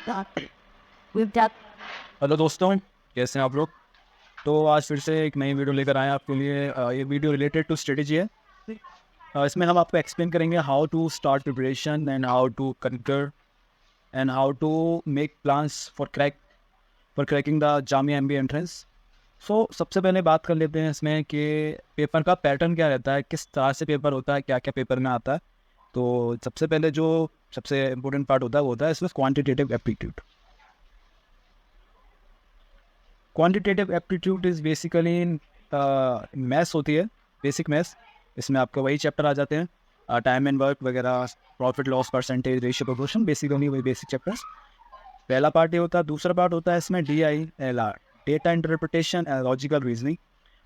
Hello दोस्तों, कैसे हैं आप लोग। तो आज फिर से एक नई वीडियो लेकर आए हैं आपके लिए। ये वीडियो रिलेटेड टू स्ट्रेटजी है। इसमें हम आपको एक्सप्लेन करेंगे how to start preparation and how to conquer and how to make plans for cracking the Jamia MBA entrance. So सबसे पहले बात कर लेते हैं इसमें कि पेपर का पैटर्न क्या रहता है, किस तरह से पेपर होता है, क्या क्या पेपर में आता है। तो सबसे पहले जो सबसे इम्पोर्टेंट पार्ट होता है वो होता है इसमें quantitative aptitude. Quantitative aptitude is basically maths होती है, बेसिक मैथ्स। इसमें आपका वही चैप्टर आ जाते हैं, टाइम एंड वर्क वगैरह, profit loss percentage, ratio proportion, basically वही बेसिक चैप्टर्स। पहला पार्ट ये होता है। दूसरा पार्ट होता है इसमें DILR, data interpretation and logical reasoning.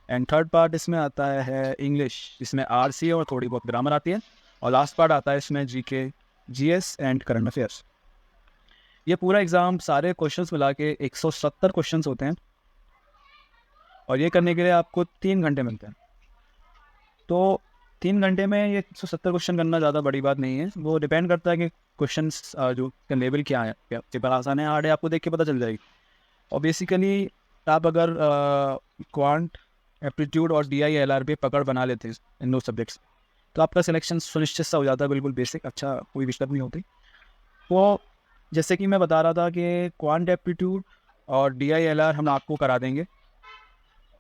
And third part इसमें आता है इंग्लिश, इसमें RC और थोड़ी बहुत ग्रामर आती है। और लास्ट पार्ट आता है इसमें GK, GS and current affairs. ये पूरा एग्ज़ाम सारे क्वेश्चंस मिला के 170 क्वेश्चंस होते हैं और ये करने के लिए आपको 3 घंटे मिलते हैं। तो 3 घंटे में ये 170 क्वेश्चन करना ज़्यादा बड़ी बात नहीं है। वो डिपेंड करता है कि क्वेश्चंस जो का लेवल क्या है, क्या पेपर आसान है हार्ड है, आपको देख के पता चल जाएगी। और बेसिकली आप अगर क्वांट एप्टीट्यूड और DILR पे पकड़ बना लेते हैं इन दो सब्जेक्ट्स, तो आपका सिलेक्शन सुनिश्चित सा हो जाता है, बिल्कुल बेसिक, अच्छा, कोई दिक्कत नहीं होती। तो जैसे कि मैं बता रहा था कि क्वांट एप्टीट्यूड और DILR हम आपको करा देंगे।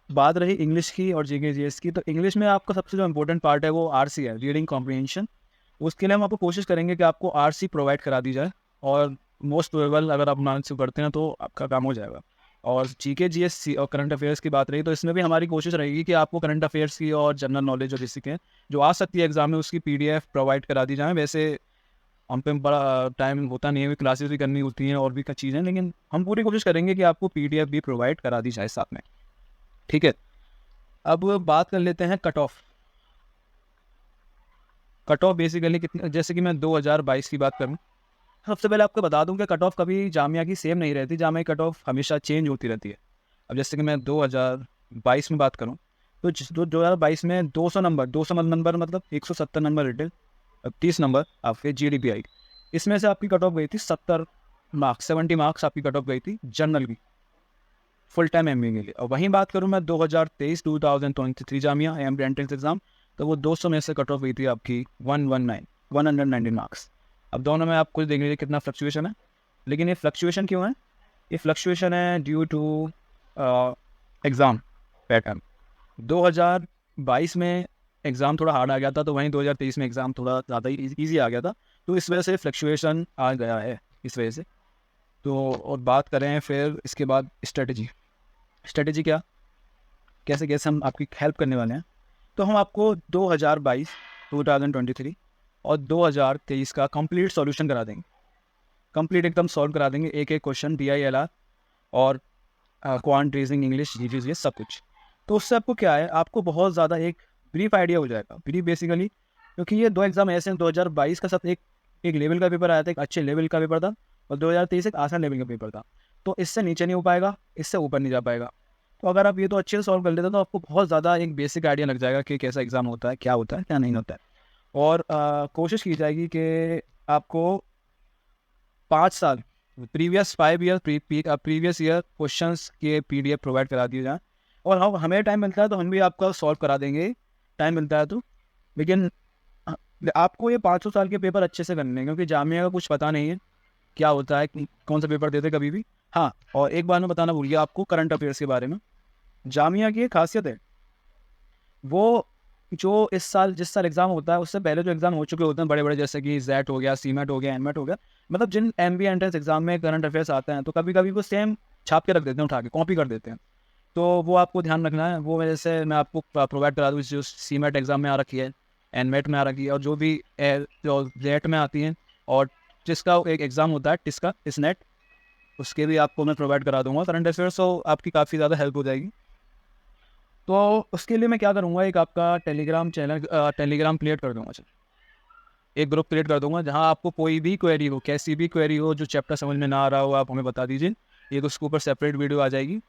बात रही इंग्लिश की और GK GS की, तो इंग्लिश में आपका सबसे जो इम्पोर्टेंट पार्ट है वो RC है, रीडिंग कॉम्प्रिहेंशन। उसके लिए हम आपको कोशिश करेंगे कि आपको RC प्रोवाइड करा दी जाए और मोस्ट प्रोबेबल अगर आप मान से पढ़ते हैं तो आपका काम हो जाएगा। और GK GS और करंट अफेयर्स की बात रही तो इसमें भी हमारी कोशिश रहेगी कि आपको करंट अफेयर्स की और जनरल नॉलेज जो बेसिक है जो आ सकती है एग्जाम में, उसकी PDF प्रोवाइड करा दी जाए। वैसे हम पे बड़ा टाइम होता नहीं है, क्लासेस भी करनी होती हैं और भी चीज़ें, लेकिन हम पूरी कोशिश करेंगे कि आपको PDF भी प्रोवाइड करा दी जाए साथ में, ठीक है। अब बात कर लेते हैं cut off. Cut off basically कितने, जैसे कि मैं 2022 की बात करूं, सबसे पहले आपको बता दूं कि कट ऑफ कभी जामिया की सेम नहीं रहती। जामिया की कट ऑफ हमेशा चेंज होती रहती है। अब जैसे कि मैं 2022 में बात करूं तो 2022 में 200 नंबर मतलब 170 नंबर रिटेल, 30 नंबर आपके GDPI। इसमें से आपकी कट ऑफ गई थी 70 मार्क्स, 70 मार्क्स आपकी कट ऑफ गई थी जनरल की, फुल टाइम MBA के लिए। और वहीं बात करूं मैं 2023 जामिया एमबीए एंट्रेंस एग्जाम, तो वो 200 में से कट ऑफ हुई थी आपकी 119 मार्क्स। अब दोनों में आप कुछ देख लीजिए कितना फ्लक्चुएशन है। लेकिन ये फ्लक्चुएशन क्यों है? ये फ्लक्चुएशन है ड्यू टू एग्ज़ाम पैटर्न। 2022 में एग्ज़ाम थोड़ा हार्ड आ गया था, तो वहीं 2023 में एग्ज़ाम थोड़ा ज़्यादा ही ईजी आ गया था, तो इस वजह से फ्लक्चुएशन आ गया है, इस वजह से। तो और बात करें फिर इसके बाद स्ट्रेटजी क्या, कैसे कैसे हम आपकी हेल्प करने वाले हैं। तो हम आपको 2023 और 2023 का कंप्लीट सॉल्यूशन करा देंगे, कंप्लीट एकदम सॉल्व करा देंगे, एक एक क्वेश्चन DILR और क्वांट रीजनिंग, इंग्लिश, GK ये सब कुछ। तो उससे आपको क्या है, आपको बहुत ज़्यादा एक ब्रीफ आइडिया हो जाएगा। ब्रीफ बेसिकली क्योंकि ये दो एग्जाम ऐसे हैं, 2022 का सब एक लेवल का पेपर आया था, एक अच्छे लेवल का पेपर था, और 2023 एक आसान लेवल का पेपर था। तो इससे नीचे नहीं हो पाएगा, इससे ऊपर नहीं जा पाएगा। तो अगर आप ये तो अच्छे से सॉल्व कर लेते हैं तो आपको बहुत ज़्यादा एक बेसिक आइडिया लग जाएगा कि कैसा एग्ज़ाम होता है, क्या होता है, क्या नहीं होता है। और कोशिश की जाएगी कि आपको 5 साल previous 5 year previous year questions के PDF प्रोवाइड करा दिए जाएँ। और हम हमें टाइम मिलता है तो हम भी आपका सॉल्व करा देंगे, टाइम मिलता है तो। लेकिन आपको ये 500 साल के पेपर अच्छे से करने हैं, क्योंकि जामिया का कुछ पता नहीं है क्या होता है, कौन सा पेपर देते कभी भी। हाँ, और एक बार मैं बताना भूल गया आपको करंट अफेयर्स के बारे में। जामिया की एक खासियत है, वो जो जिस साल एग्ज़ाम होता है उससे पहले जो एग्ज़ाम हो चुके होते हैं बड़े बड़े, जैसे कि ZET हो गया, CMAT हो गया, NMAT हो गया, मतलब जिन MBA एंट्रेंस एग्ज़ाम में करंट अफेयर्स आते हैं, तो कभी कभी वो सेम छाप के रख देते हैं, उठा के कॉपी कर देते हैं। तो वो आपको ध्यान रखना है। वो वजह से मैं आपको प्रोवाइड करा दूँ जो CMAT एग्ज़ाम में आ रखी है, NMAT में आ रखी है, और जो भी जो ZET में आती हैं, और जिसका एक एग्ज़ाम होता है टिस्का, TISNET, उसके भी आपको मैं प्रोवाइड करा दूँगा करंट अफेयर्स। तो आपकी काफ़ी ज़्यादा हेल्प हो जाएगी। तो उसके लिए मैं क्या करूँगा, एक आपका टेलीग्राम क्रिएट कर दूँगा, एक ग्रुप क्रिएट कर दूँगा, जहाँ आपको कोई भी क्वेरी हो, कैसी भी क्वेरी हो, जो चैप्टर समझ में ना आ रहा हो, आप हमें बता दीजिए। एक उसके ऊपर सेपरेट वीडियो आ जाएगी,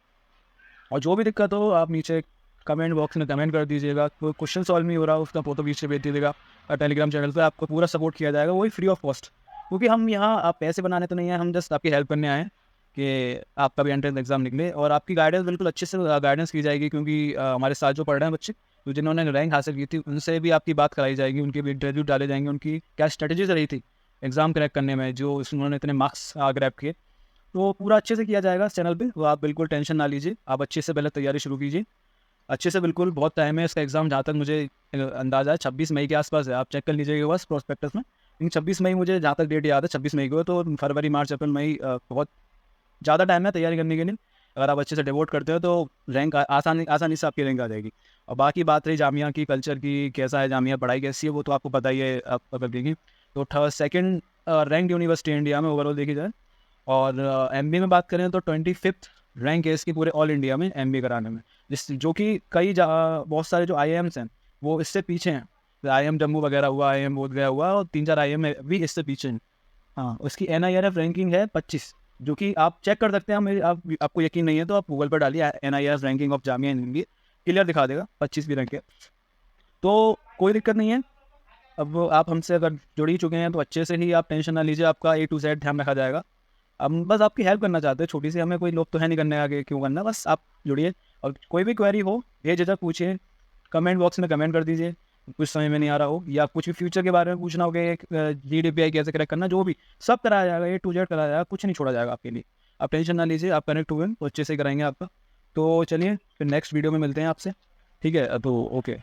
और जो भी दिक्कत हो आप नीचे कमेंट बॉक्स में कमेंट कर दीजिएगा। कोई क्वेश्चन सॉल्व नहीं हो रहा उसका फोटो पीछे भेज दीजिएगा। टेलीग्राम चैनल पर आपको पूरा सपोर्ट किया जाएगा, वही फ्री ऑफ कॉस्ट। क्योंकि हम यहाँ आप पैसे बनाने तो नहीं है, हम जस्ट आपकी हेल्प करने आए हैं कि आपका भी एंट्रेंस एग्जाम निकले और आपकी गाइडेंस बिल्कुल अच्छे से गाइडेंस की जाएगी, क्योंकि हमारे साथ जो पढ़ रहे हैं बच्चे, तो जिन्होंने रैंक हासिल की थी उनसे भी आपकी बात कराई जाएगी, उनके भी इंटरव्यू डाले जाएंगे, उनकी क्या स्ट्रेटजीज रही थी एग्ज़ाम क्रैक करने में, जो उन्होंने इतने मार्क्स ग्रैब किए, तो पूरा अच्छे से किया जाएगा इस चैनल पे। तो आप बिल्कुल टेंशन ना लीजिए, आप अच्छे से पहले तैयारी शुरू कीजिए अच्छे से। बिल्कुल बहुत टाइम है इसका एग्ज़ाम, जहाँ तक मुझे अंदाज़ा है 26 मई के आसपास है, आप चेक कर लीजिएगा बस प्रोस्पेक्टस में। लेकिन 26 मई मुझे जहाँ तक डेट याद है 26 मई को है, तो फरवरी मार्च अप्रैल मई बहुत ज़्यादा टाइम है तैयारी करने के लिए। अगर आप अच्छे से डिवोट करते हो तो रैंक आसानी से आपकी रैंक आ जाएगी। और बाकी बात रही जामिया की, कल्चर की, कैसा है जामिया, पढ़ाई कैसी है, वो तो आपको पता ही है। आप अगर देखें तो सेकंड रैंक यूनिवर्सिटी इंडिया में ओवरऑल देखी जाए। और एमबीए में बात करें तो 25th रैंक है इसकी पूरे ऑल इंडिया में एमबीए कराने में, जो कि बहुत सारे जो आईआईएम्स हैं वो इससे पीछे हैं। आईआईएम जम्मू वगैरह हुआ, आईआईएम बोधगया हुआ, और 3-4 आईआईएम भी इससे पीछे हैं। हाँ, उसकी NIRF रैंकिंग है 25, जो कि आप चेक कर सकते हैं। आपको यकीन नहीं है तो आप गूगल पर डालिए NIRF ranking of Jamia MBA, clear दिखा देगा 25 भी रैंक है। तो कोई दिक्कत नहीं है। अब आप हमसे अगर जुड़ ही चुके हैं तो अच्छे से ही आप टेंशन ना लीजिए, आपका A to Z ध्यान रखा जाएगा। हम बस आपकी हेल्प करना चाहते हैं छोटी सी, हमें कोई लोग तो है नहीं करने आगे क्यों करना, बस आप जुड़िए। और कोई भी क्वेरी हो बेझिझक पूछिए, कमेंट बॉक्स में कमेंट कर दीजिए। कुछ समझ में नहीं आ रहा हो या कुछ भी फ्यूचर के बारे में पूछना हो कि GDPI कैसे करेक्ट करना, जो भी सब कराया जाएगा, A to Z कराया जाएगा, कुछ नहीं छोड़ा जाएगा आपके लिए। आप टेंशन ना लीजिए, आप कनेक्ट हुए तो अच्छे से कराएंगे आपका। तो चलिए फिर नेक्स्ट वीडियो में मिलते हैं आपसे, ठीक है? तो ओके।